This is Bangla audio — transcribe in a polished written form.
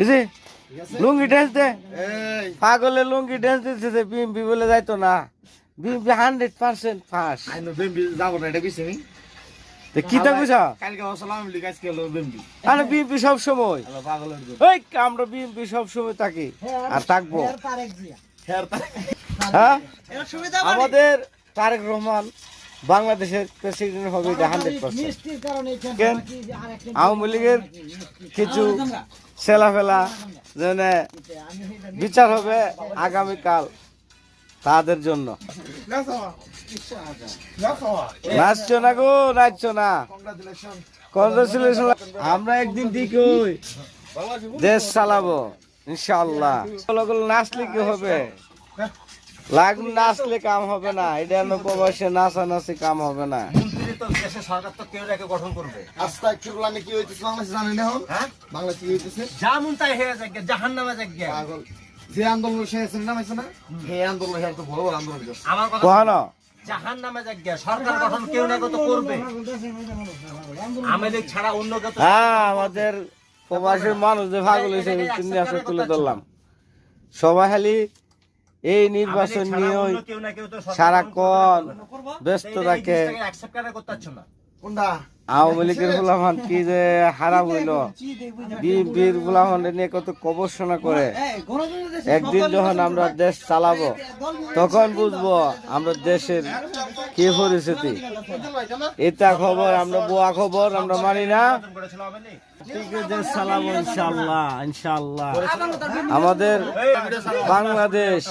এই যে লুঙ্গি ড্যান্স দে পাগলে লুঙ্গি ড্যান্স দিতেছে বিএমপি বলে যাইতো না বিএমপি 100% ফাঁস যাবো না এটা কিছু কি তা বুঝা কালকে আসসালাম আলাইকুম আজকে হলো বেম্বি আরে বিএমপি সব সময় পাগলের এই আমরা বিএমপি সব সময় থাকি আর থাকবো হেয়ার হ্যাঁ আমাদের তারেক রহমান বাংলাদেশের প্রেসিডেন্ট হবে এটা 100%। কেন আওয়ামী লীগের কিছু ছেলাফেলা যেন বিচার হবে আগামীকাল তাদের জন্য। নাচছো না গো, নাচছো না, কংগ্রেচুলেশন। আমরা একদিন ঠিক হই দেশ চালাবো ইনশাআল্লাহ। নাচলে কি হবে, নাচলে কাম হবে না, এটা প্রবাসে নাচানাচি কাম হবে না। সরকার তো কেউ রেখে গঠন করবে। আস্তা কিরলানে কি হইতেছে বাংলাদেশ জানেন এখন? হ্যাঁ বাংলাদেশ কি হইতেছে? জামুন তাই হয়ে যাক জাহান্নামে যাক পাগল। যে আন্দোলন শেষ নামাইছে না এই আন্দোলন হের তো বড় বড় আন্দোলন করছে। আমার কথা কোহানো জাহান্নামে যাক সরকার গঠন কেউ না তো করবে। আমাদের ছাড়া অন্য কেউ। হ্যাঁ আমাদের প্রবাসের মানুষ যে ভাগ হয়েছে তুলে ধরলাম। সবাই খালি এই নির্বাচন নিয়ে সারাক্ষণ ব্যস্ত থাকে। আওয়ামী লীগের গোলামান কি যে হারাম হইল, বিএনপির গোলামান নিয়ে কত গবেষণা করে। একদিন যখন আমরা দেশ চালাবো তখন বুঝবো আমরা দেশের কি পরিস্থিতি। এটা খবর আমরা বুয়া খবর আমরা মানি না। দেশ চালাবো ইনশাআল্লাহ ইনশাআল্লাহ। আমাদের বাংলাদেশ